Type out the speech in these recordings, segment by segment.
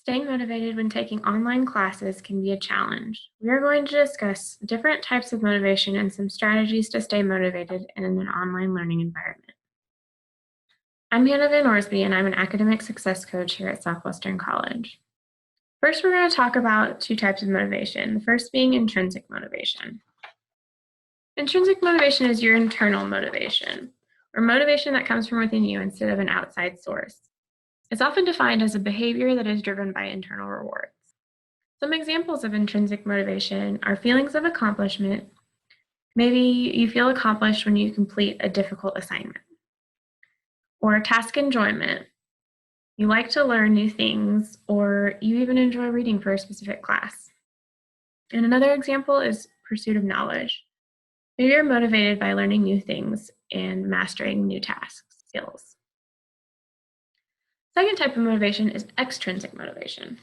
Staying motivated when taking online classes can be a challenge. We are going to discuss different types of motivation and some strategies to stay motivated in an online learning environment. I'm Hannah Van Orsby, and I'm an academic success coach here at Southwestern College. First, we're going to talk about two types of motivation, the first being intrinsic motivation. Intrinsic motivation is your internal motivation, or motivation that comes from within you instead of an outside source. It's often defined as a behavior that is driven by internal rewards. Some examples of intrinsic motivation are feelings of accomplishment. Maybe you feel accomplished when you complete a difficult assignment. Or task enjoyment. You like to learn new things, or you even enjoy reading for a specific class. And another example is pursuit of knowledge. Maybe you're motivated by learning new things and mastering new tasks, skills. Second type of motivation is extrinsic motivation.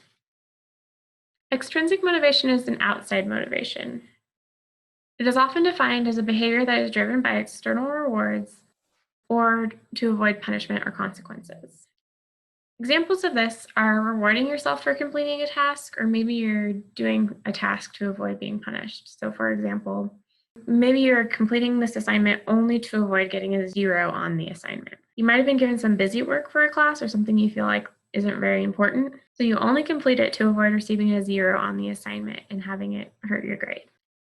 Extrinsic motivation is an outside motivation. It is often defined as a behavior that is driven by external rewards or to avoid punishment or consequences. Examples of this are rewarding yourself for completing a task, or maybe you're doing a task to avoid being punished. So for example, maybe you're completing this assignment only to avoid getting a 0 on the assignment. You might have been given some busy work for a class or something you feel like isn't very important, so you only complete it to avoid receiving a 0 on the assignment and having it hurt your grade.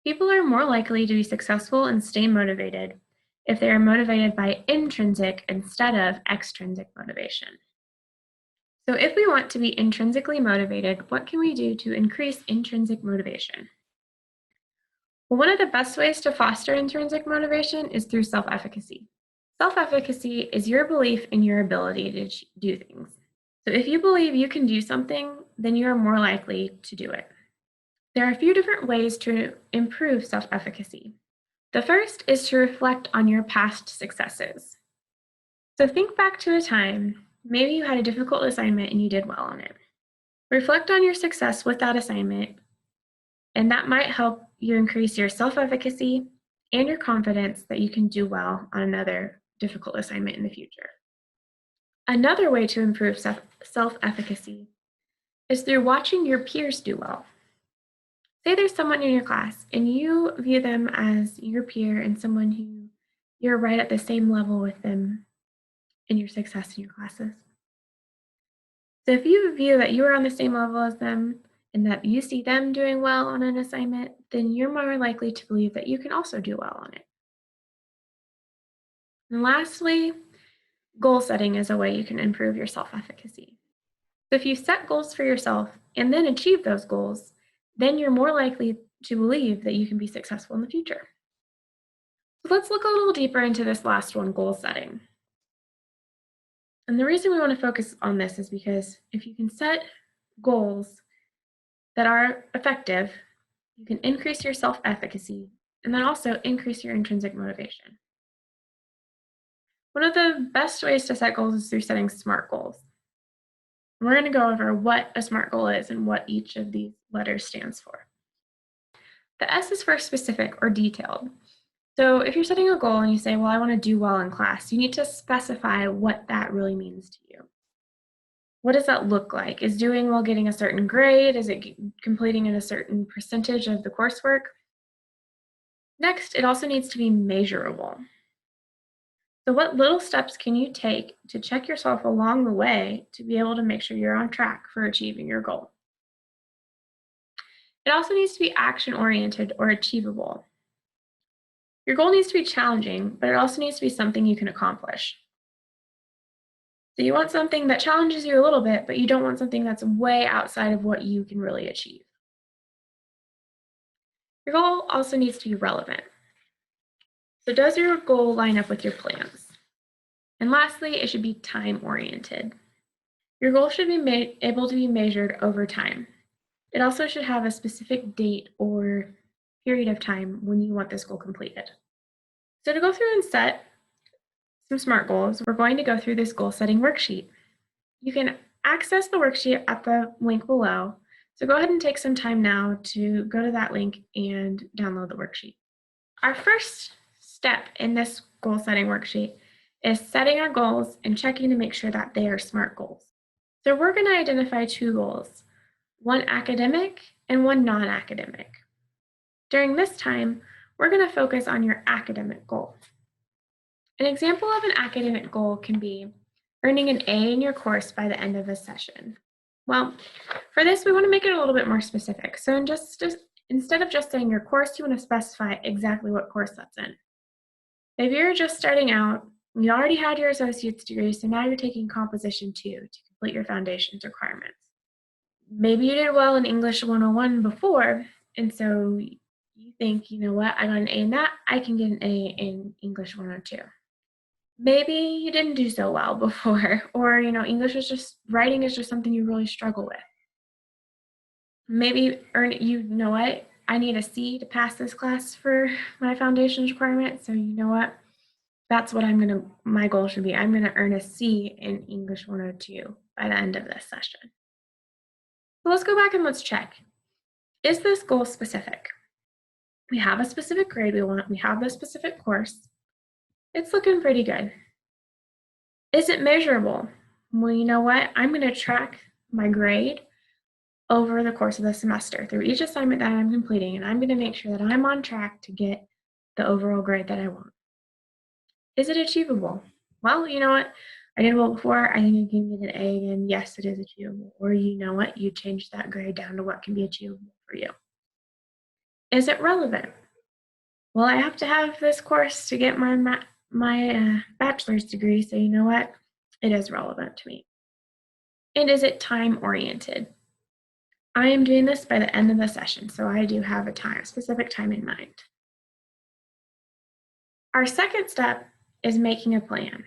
People are more likely to be successful and stay motivated if they are motivated by intrinsic instead of extrinsic motivation. So if we want to be intrinsically motivated, what can we do to increase intrinsic motivation? Well, one of the best ways to foster intrinsic motivation is through self-efficacy. Self-efficacy is your belief in your ability to do things. So if you believe you can do something, then you are more likely to do it. There are a few different ways to improve self-efficacy. The first is to reflect on your past successes. So think back to a time, maybe you had a difficult assignment and you did well on it. Reflect on your success with that assignment, and that might help you increase your self-efficacy and your confidence that you can do well on another difficult assignment in the future. Another way to improve self-efficacy is through watching your peers do well. Say there's someone in your class and you view them as your peer and someone who you're right at the same level with them in your success in your classes. So if you view that you are on the same level as them and that you see them doing well on an assignment, then you're more likely to believe that you can also do well on it. And lastly, goal setting is a way you can improve your self-efficacy. So if you set goals for yourself and then achieve those goals, then you're more likely to believe that you can be successful in the future. So let's look a little deeper into this last one, goal setting. And the reason we want to focus on this is because if you can set goals that are effective, you can increase your self-efficacy and then also increase your intrinsic motivation. One of the best ways to set goals is through setting SMART goals. We're going to go over what a SMART goal is and what each of these letters stands for. The S is for specific or detailed. So if you're setting a goal and you say, well, I want to do well in class, you need to specify what that really means to you. What does that look like? Is doing well getting a certain grade? Is it completing in a certain percentage of the coursework? Next, it also needs to be measurable. So what little steps can you take to check yourself along the way to be able to make sure you're on track for achieving your goal? It also needs to be action-oriented or achievable. Your goal needs to be challenging, but it also needs to be something you can accomplish. So you want something that challenges you a little bit, but you don't want something that's way outside of what you can really achieve. Your goal also needs to be relevant. So does your goal line up with your plans? And lastly, it should be time-oriented. Your goal should be able to be measured over time. It also should have a specific date or period of time when you want this goal completed. So to go through and set some SMART goals, we're going to go through this goal setting worksheet. You can access the worksheet at the link below. So go ahead and take some time now to go to that link and download the worksheet. Our first step in this goal setting worksheet is setting our goals and checking to make sure that they are SMART goals. So we're going to identify two goals, one academic and one non-academic. During this time, we're going to focus on your academic goal. An example of an academic goal can be earning an A in your course by the end of the session. Well, for this, we want to make it a little bit more specific. So instead of just saying your course, you want to specify exactly what course that's in. If you're just starting out, you already had your associate's degree, so now you're taking Composition 2 to complete your foundations requirements. Maybe you did well in English 101 before, and so you think, you know what, I got an A in that, I can get an A in English 102. Maybe you didn't do so well before, or English is just, writing is just something you really struggle with. Maybe I need a C to pass this class for my foundations requirement, so you know what, that's what my goal should be. I'm gonna earn a C in English 102 by the end of this session. So let's go back and let's check. Is this goal specific? We have a specific grade we want, we have the specific course. It's looking pretty good. Is it measurable? Well, you know what? I'm going to track my grade over the course of the semester through each assignment that I'm completing, and I'm going to make sure that I'm on track to get the overall grade that I want. Is it achievable? Well, you know what? I did well before. I think I can get an A again. Yes, it is achievable. Or you know what? You change that grade down to what can be achievable for you. Is it relevant? Well, I have to have this course to get my bachelor's degree, so you know what? It is relevant to me. And is it time-oriented? I am doing this by the end of the session, so I do have a specific time in mind. Our second step is making a plan.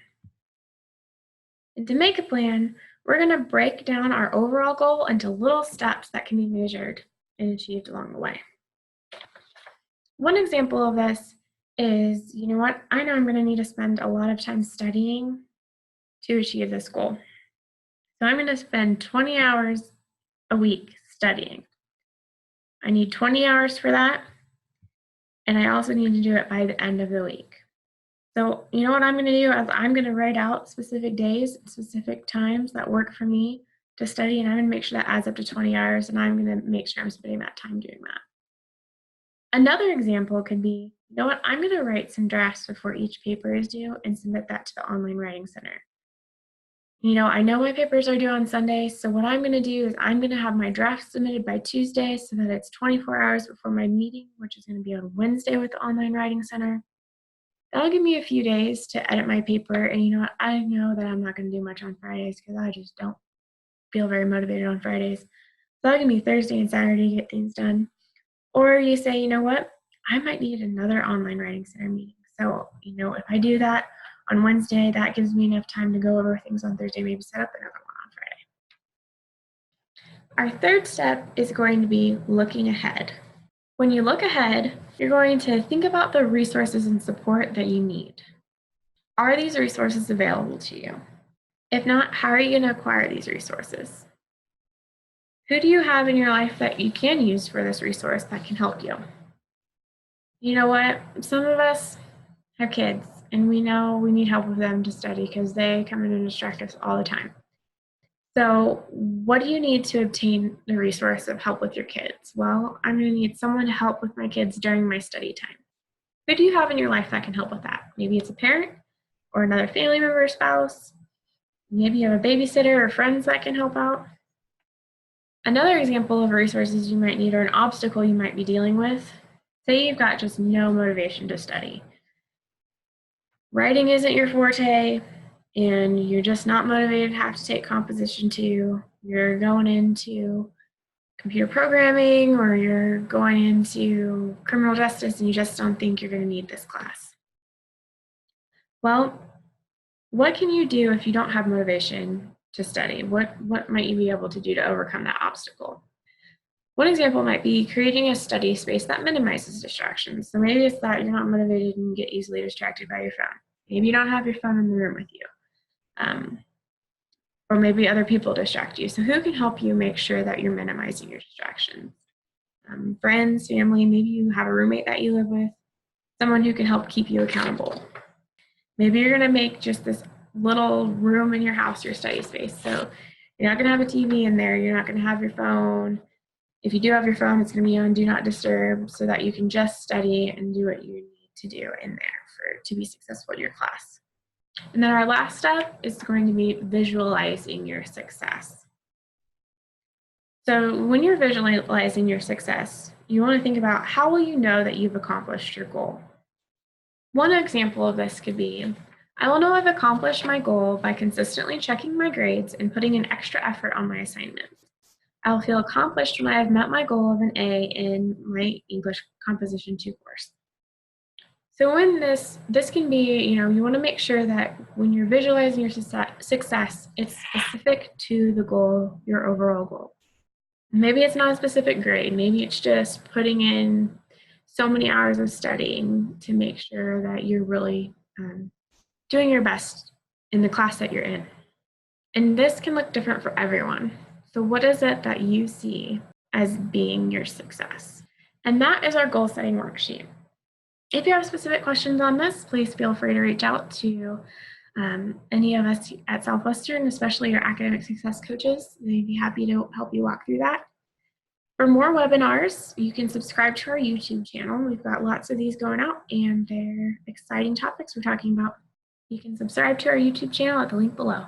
And to make a plan, we're going to break down our overall goal into little steps that can be measured and achieved along the way. One example of this is, you know what, I know I'm going to need to spend a lot of time studying to achieve this goal. So I'm going to spend 20 hours a week studying. I need 20 hours for that, and I also need to do it by the end of the week. So you know what I'm going to do is I'm going to write out specific days, specific times that work for me to study, and I'm going to make sure that adds up to 20 hours, and I'm going to make sure I'm spending that time doing that. Another example could be, you know what, I'm going to write some drafts before each paper is due and submit that to the online writing center. You know, I know my papers are due on Sunday, so what I'm going to do is I'm going to have my draft submitted by Tuesday so that it's 24 hours before my meeting, which is going to be on Wednesday with the online writing center. That'll give me a few days to edit my paper, and you know what, I know that I'm not going to do much on Fridays because I just don't feel very motivated on Fridays. So that'll give me Thursday and Saturday to get things done. Or you say, you know what, I might need another online writing center meeting. So, you know, if I do that on Wednesday, that gives me enough time to go over things on Thursday, maybe set up another one on Friday. Our third step is going to be looking ahead. When you look ahead, you're going to think about the resources and support that you need. Are these resources available to you? If not, how are you going to acquire these resources? Who do you have in your life that you can use for this resource that can help you? You know what? Some of us have kids, and we know we need help with them to study because they come in and distract us all the time. So what do you need to obtain the resource of help with your kids? Well, I'm going to need someone to help with my kids during my study time. Who do you have in your life that can help with that? Maybe it's a parent or another family member or spouse. Maybe you have a babysitter or friends that can help out. Another example of resources you might need or an obstacle you might be dealing with, say you've got just no motivation to study. Writing isn't your forte, and you're just not motivated to have to take Composition 2. You're going into computer programming or you're going into criminal justice and you just don't think you're going to need this class. Well, what can you do if you don't have motivation to study? What might you be able to do to overcome that obstacle? One example might be creating a study space that minimizes distractions. So maybe it's that you're not motivated and you get easily distracted by your phone. Maybe you don't have your phone in the room with you. Or maybe other people distract you. So who can help you make sure that you're minimizing your distractions? Friends, family, maybe you have a roommate that you live with, someone who can help keep you accountable. Maybe you're going to make just this little room in your house your study space. So You're not going to have a TV in there. You're not going to have your phone. If you do have your phone, it's going to be on Do Not Disturb so that you can just study and do what you need to do in there to be successful in your class. And then our last step is going to be visualizing your success. So when you're visualizing your success, you want to think about how will you know that you've accomplished your goal. One example of this could be, I will know I've accomplished my goal by consistently checking my grades and putting in extra effort on my assignments. I will feel accomplished when I have met my goal of an A in my English Composition 2 course. So when this can be, you want to make sure that when you're visualizing your success, it's specific to the goal, your overall goal. Maybe it's not a specific grade. Maybe it's just putting in so many hours of studying to make sure that you're really doing your best in the class that you're in. And this can look different for everyone. So what is it that you see as being your success? And that is our goal setting worksheet. If you have specific questions on this, please feel free to reach out to any of us at Southwestern, especially your academic success coaches. They'd be happy to help you walk through that. For more webinars, you can subscribe to our YouTube channel. We've got lots of these going out, and they're exciting topics we're talking about. You can subscribe to our YouTube channel at the link below.